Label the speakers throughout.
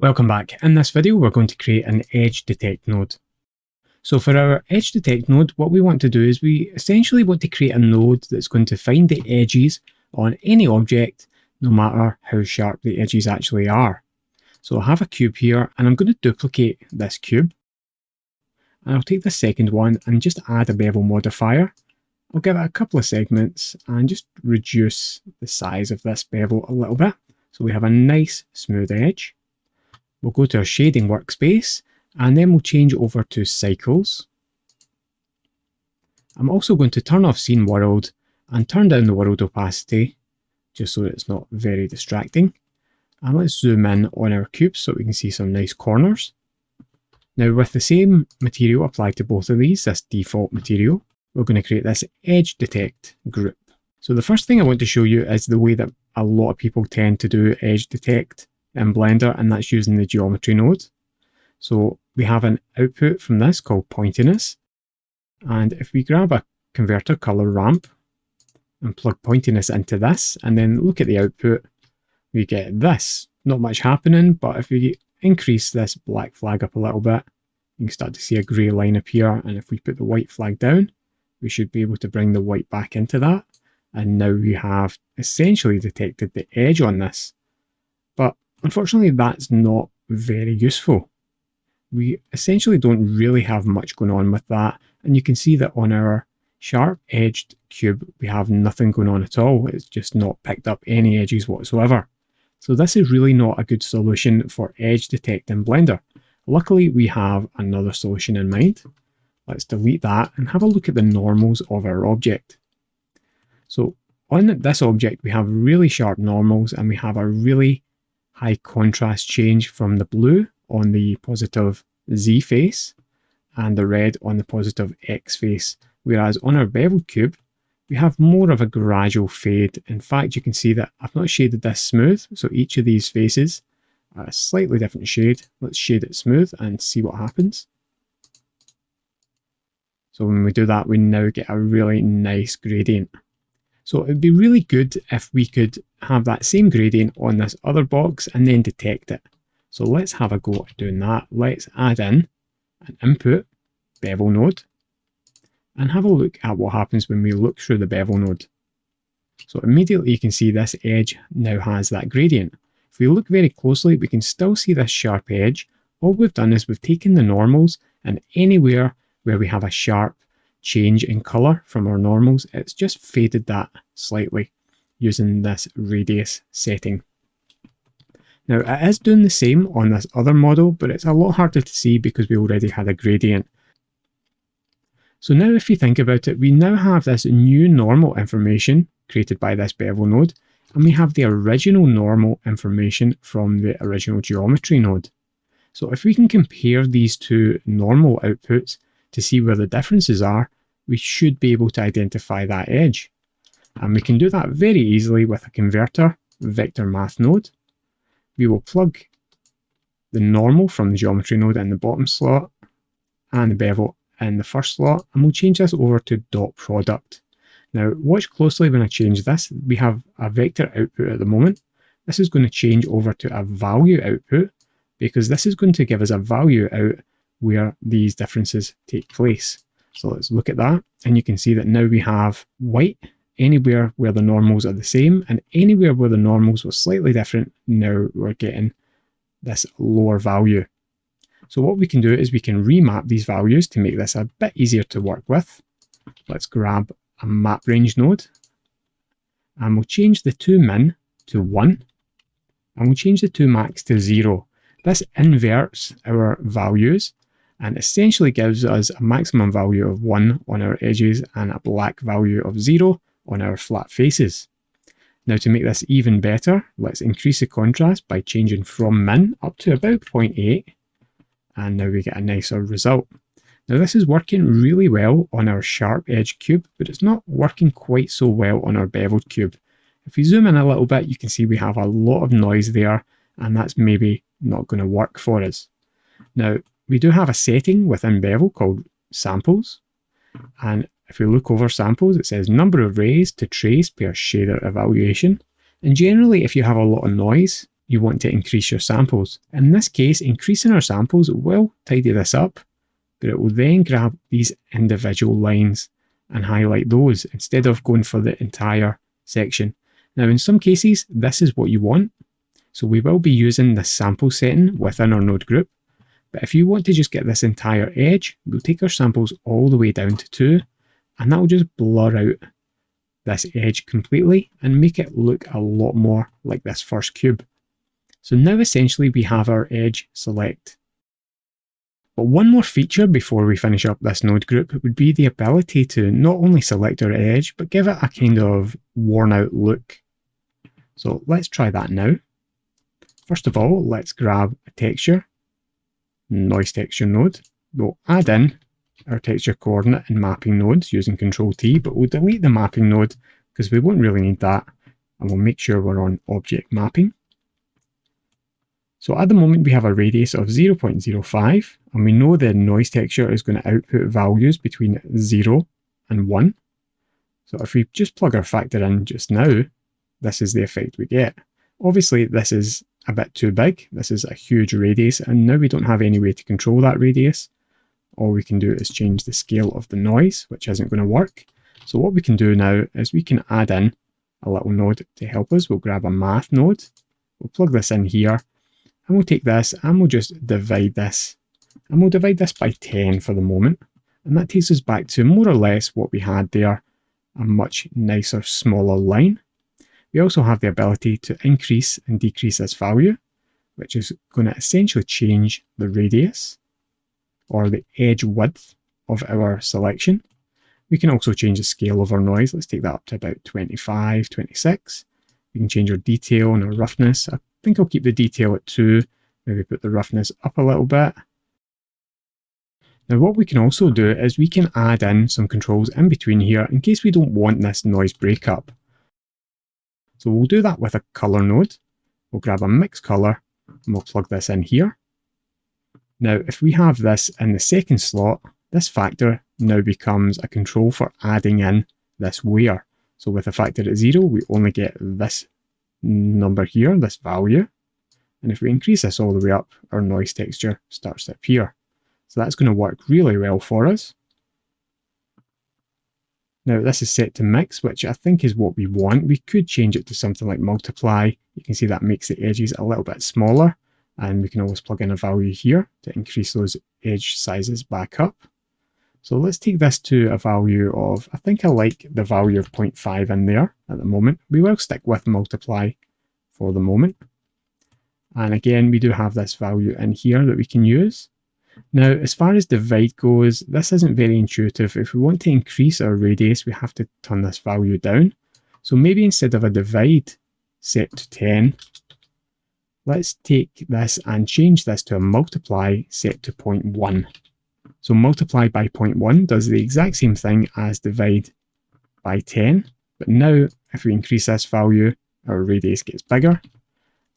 Speaker 1: Welcome back. In this video, we're going to create an edge detect node. So for our edge detect node, what we want to do is we essentially want to create a node that's going to find the edges on any object, no matter how sharp the edges actually are. So I have a cube here, and I'm going to duplicate this cube. And I'll take the second one and just add a bevel modifier. I'll give it a couple of segments and just reduce the size of this bevel a little bit, so we have a nice smooth edge. We'll go to our shading workspace, and then we'll change over to cycles. I'm also going to turn off scene world and turn down the world opacity, just so that it's not very distracting. And let's zoom in on our cube so we can see some nice corners. Now, with the same material applied to both of these, this default material, we're going to create this edge detect group. So the first thing I want to show you is the way that a lot of people tend to do edge detect in Blender, and that's using the geometry node. So we have an output from this called pointiness, and if we grab a converter color ramp and plug pointiness into this and then look at the output, we get this. Not much happening, but if we increase this black flag up a little bit, you can start to see a grey line appear, and if we put the white flag down, we should be able to bring the white back into that, and now we have essentially detected the edge on this. But unfortunately, that's not very useful. We essentially don't really have much going on with that, and you can see that on our sharp edged cube we have nothing going on at all. It's just not picked up any edges whatsoever. So this is really not a good solution for edge detect in Blender. Luckily, we have another solution in mind. Let's delete that and have a look at the normals of our object. So on this object we have really sharp normals, and we have a really high contrast change from the blue on the positive Z face and the red on the positive X face, whereas on our beveled cube we have more of a gradual fade. In fact, you can see that I've not shaded this smooth, so each of these faces are a slightly different shade. Let's shade it smooth and see what happens. So when we do that, we now get a really nice gradient. So it'd be really good if we could have that same gradient on this other box and then detect it. So let's have a go at doing that. Let's add in an input bevel node and have a look at what happens when we look through the bevel node. So immediately you can see this edge now has that gradient. If we look very closely, we can still see this sharp edge. All we've done is we've taken the normals, and anywhere where we have a sharp change in color from our normals, it's just faded that slightly using this radius setting. Now it is doing the same on this other model, but it's a lot harder to see because we already had a gradient. So now if you think about it, we now have this new normal information created by this bevel node, and we have the original normal information from the original geometry node. So if we can compare these two normal outputs to see where the differences are, we should be able to identify that edge. And we can do that very easily with a converter vector math node. We will plug the normal from the geometry node in the bottom slot and the bevel in the first slot, and we'll change this over to dot product. Now watch closely when I change this. We have a vector output at the moment. This is going to change over to a value output, because this is going to give us a value out where these differences take place. So let's look at that, and you can see that now we have white anywhere where the normals are the same, and anywhere where the normals were slightly different, now we're getting this lower value. So what we can do is we can remap these values to make this a bit easier to work with. Let's grab a map range node, and we'll change the toMin to 1, and we'll change the toMax to 0. This inverts our values and essentially gives us a maximum value of 1 on our edges and a black value of 0 on our flat faces. Now to make this even better, let's increase the contrast by changing from min up to about 0.8, and now we get a nicer result. Now this is working really well on our sharp edge cube, but it's not working quite so well on our beveled cube. If we zoom in a little bit, you can see we have a lot of noise there, and that's maybe not going to work for us. Now we do have a setting within bevel called samples, and if we look over samples, it says number of rays to trace per shader evaluation. And generally, if you have a lot of noise, you want to increase your samples. In this case, increasing our samples will tidy this up, but it will then grab these individual lines and highlight those instead of going for the entire section. Now, in some cases, this is what you want. So we will be using the sample setting within our node group. But if you want to just get this entire edge, we'll take our samples all the way down to 2, and that will just blur out this edge completely and make it look a lot more like this first cube. So now essentially we have our edge select. But one more feature before we finish up this node group would be the ability to not only select our edge, but give it a kind of worn out look. So let's try that now. First of all, let's grab a texture, noise texture node. We'll add in our texture coordinate and mapping nodes using Ctrl-T, but we'll delete the mapping node because we won't really need that. And we'll make sure we're on object mapping. So at the moment we have a radius of 0.05, and we know the noise texture is going to output values between 0 and 1. So if we just plug our factor in just now, this is the effect we get. Obviously this is a bit too big, this is a huge radius, and now we don't have any way to control that radius. All we can do is change the scale of the noise, which isn't going to work. So what we can do now is we can add in a little node to help us. We'll grab a math node, we'll plug this in here, and we'll take this and we'll just divide this. And we'll divide this by 10 for the moment. And that takes us back to more or less what we had there, a much nicer, smaller line. We also have the ability to increase and decrease this value, which is going to essentially change the radius or the edge width of our selection. We can also change the scale of our noise. Let's take that up to about 25, 26. We can change our detail and our roughness. I think I'll keep the detail at 2, maybe put the roughness up a little bit. Now what we can also do is we can add in some controls in between here in case we don't want this noise breakup. So we'll do that with a color node. We'll grab a mix color and we'll plug this in here. Now if we have this in the second slot, this factor now becomes a control for adding in this wear. So with a factor at 0, we only get this number here, this value. And if we increase this all the way up, our noise texture starts to appear. So that's going to work really well for us. Now this is set to mix, which I think is what we want. We could change it to something like multiply. You can see that makes the edges a little bit smaller. And we can always plug in a value here to increase those edge sizes back up. So let's take this to a value of, I think I like the value of 0.5 in there at the moment. We will stick with multiply for the moment. And again, we do have this value in here that we can use. Now, as far as divide goes, this isn't very intuitive. If we want to increase our radius, we have to turn this value down. So maybe instead of a divide set to 10, let's take this and change this to a multiply set to 0.1. So multiply by 0.1 does the exact same thing as divide by 10. But now, if we increase this value, our radius gets bigger.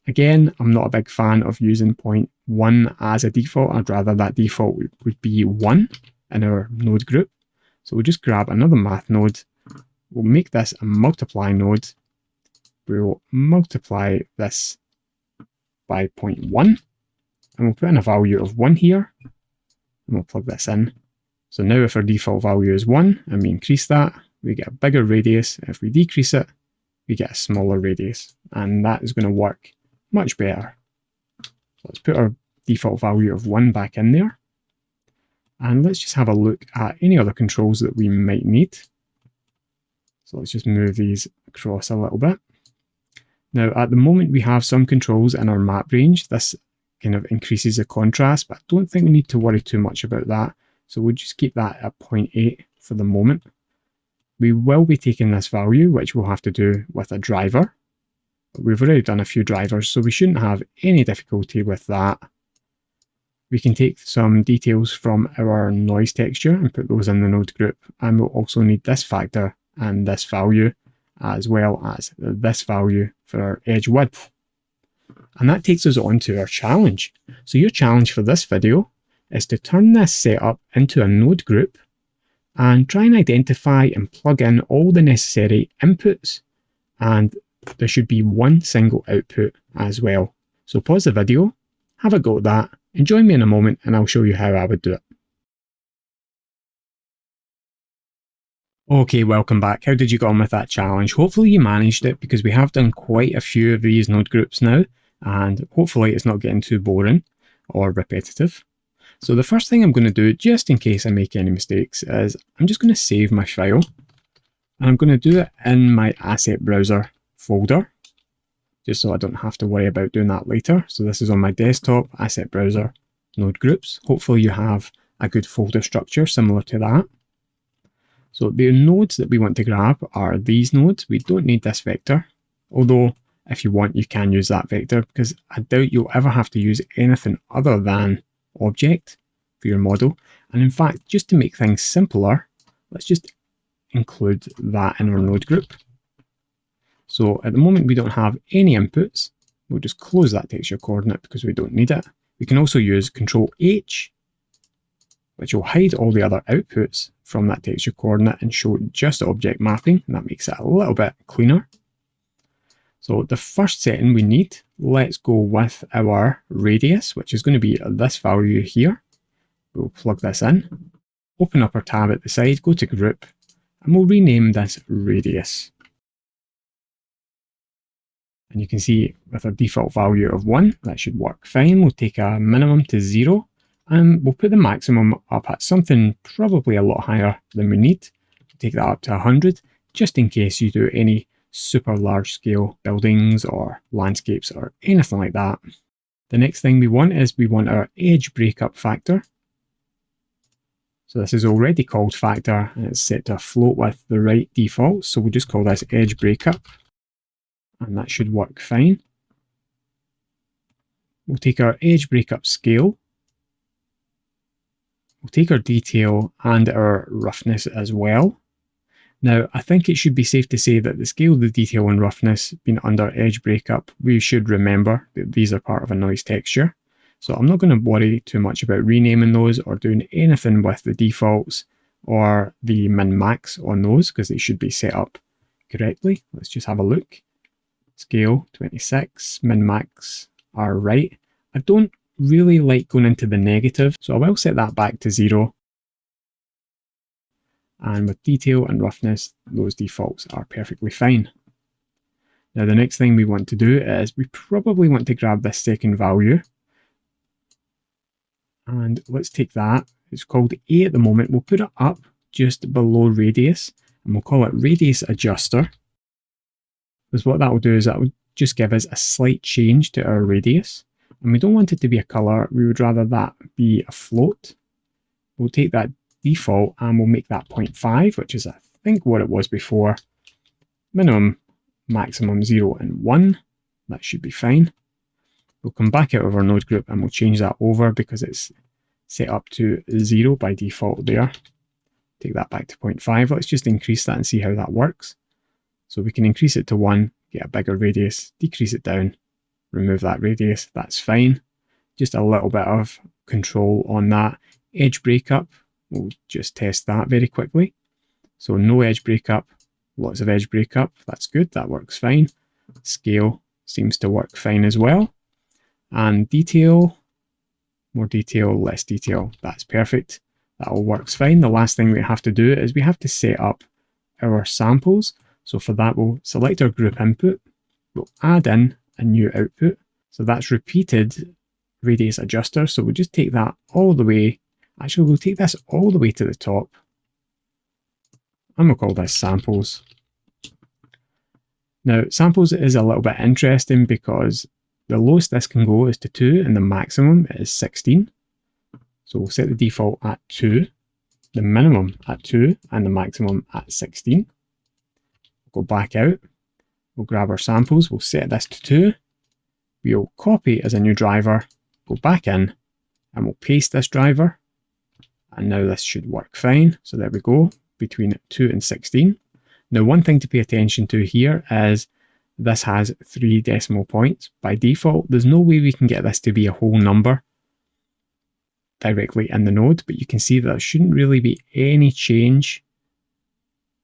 Speaker 1: Again, I'm not a big fan of using 0.1 as a default. I'd rather that default would be 1 in our node group. So we'll just grab another math node. We'll make this a multiply node. We will multiply this by 0.1. And we'll put in a value of 1 here. And we'll plug this in. So now if our default value is 1 and we increase that, we get a bigger radius. If we decrease it, we get a smaller radius. And that is going to work much better. So let's put our default value of 1 back in there. And let's just have a look at any other controls that we might need. So let's just move these across a little bit. Now at the moment we have some controls in our map range. This kind of increases the contrast, but I don't think we need to worry too much about that. So we'll just keep that at 0.8 for the moment. We will be taking this value, which we'll have to do with a driver. But we've already done a few drivers, so we shouldn't have any difficulty with that. We can take some details from our noise texture and put those in the node group. And we'll also need this factor and this value, as well as this value for our edge width. And that takes us on to our challenge. So your challenge for this video is to turn this setup into a node group and try and identify and plug in all the necessary inputs, and there should be one single output as well. So pause the video, have a go at that, and join me in a moment and I'll show you how I would do it. Okay, welcome back. How did you get on with that challenge? Hopefully you managed it, because we have done quite a few of these node groups now, and hopefully it's not getting too boring or repetitive. So the first thing I'm going to do, just in case I make any mistakes, is I'm just going to save my file, and I'm going to do it in my asset browser folder, just so I don't have to worry about doing that later. So this is on my desktop, asset browser, node groups. Hopefully you have a good folder structure similar to that. So the nodes that we want to grab are these nodes. We don't need this vector, although if you want you can use that vector, because I doubt you'll ever have to use anything other than object for your model. And in fact, just to make things simpler, let's just include that in our node group. So at the moment we don't have any inputs. We'll just close that texture coordinate because we don't need it. We can also use Control H, which will hide all the other outputs from that texture coordinate and show just object mapping, and that makes it a little bit cleaner. So the first setting we need, let's go with our radius, which is going to be this value here. We'll plug this in, open up our tab at the side, go to group, and we'll rename this radius. And you can see with our default value of 1, that should work fine. We'll take a minimum to 0, and we'll put the maximum up at something probably a lot higher than we need. Take that up to 100, just in case you do any super large scale buildings or landscapes or anything like that. The next thing we want is we want our edge breakup factor. So this is already called factor, and it's set to float with the right default. So we'll just call this edge breakup, and that should work fine. We'll take our edge breakup scale. We'll take our detail and our roughness as well. Now, I think it should be safe to say that the scale, the detail and roughness being under edge breakup, we should remember that these are part of a noise texture. So I'm not going to worry too much about renaming those or doing anything with the defaults or the min-max on those, because they should be set up correctly. Let's just have a look. Scale 26, min-max are right. I don't really like going into the negative, so I will set that back to 0. And with detail and roughness, those defaults are perfectly fine. Now the next thing we want to do is we probably want to grab this second value, and let's take that. It's called A at the moment. We'll put it up just below radius, and we'll call it radius adjuster, because what that will do is that will just give us a slight change to our radius. And we don't want it to be a color, we would rather that be a float. We'll take that default and we'll make that 0.5, which is I think what it was before. Minimum, maximum 0 and 1. That should be fine. We'll come back out of our node group and we'll change that over because it's set up to 0 by default there. Take that back to 0.5. Let's just increase that and see how that works. So we can increase it to 1, get a bigger radius, decrease it down, remove that radius, that's fine. Just a little bit of control on that. Edge breakup, we'll just test that very quickly. So no edge breakup, lots of edge breakup, that's good, that works fine. Scale seems to work fine as well. And detail, more detail, less detail, that's perfect. That all works fine. The last thing we have to do is we have to set up our samples. So for that, we'll select our group input, we'll add in a new output. So that's repeated radius adjuster. So we'll just take that all the way. Actually, we'll take this all the way to the top. And we'll call this samples. Now, samples is a little bit interesting because the lowest this can go is to 2 and the maximum is 16. So we'll set the default at 2, the minimum at 2 and the maximum at 16. We'll go back out. We'll grab our samples, we'll set this to 2, we'll copy as a new driver, go back in, and we'll paste this driver, and now this should work fine. So there we go, between 2 and 16. Now one thing to pay attention to here is this has 3 decimal points. By default, there's no way we can get this to be a whole number directly in the node, but you can see that there shouldn't really be any change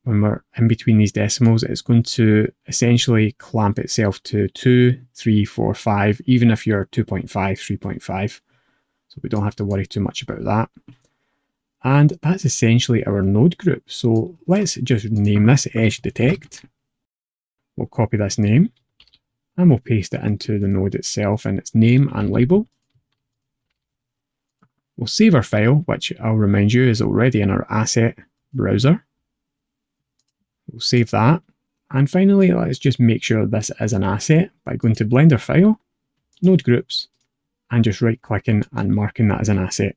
Speaker 1: when we're in between these decimals, it's going to essentially clamp itself to 2, 3, 4, 5, even if you're 2.5, 3.5. So we don't have to worry too much about that. And that's essentially our node group. So let's just name this edge detect. We'll copy this name and we'll paste it into the node itself in its name and label. We'll save our file, which I'll remind you is already in our asset browser. We'll save that. And finally, let's just make sure this is an asset by going to Blender File, Node Groups, and just right clicking and marking that as an asset.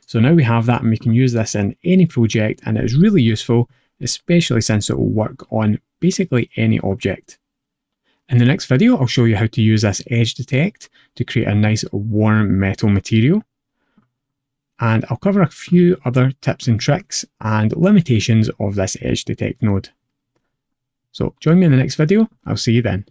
Speaker 1: So now we have that and we can use this in any project, and it is really useful, especially since it will work on basically any object. In the next video, I'll show you how to use this edge detect to create a nice warm metal material. And I'll cover a few other tips and tricks and limitations of this edge detect node. So join me in the next video. I'll see you then.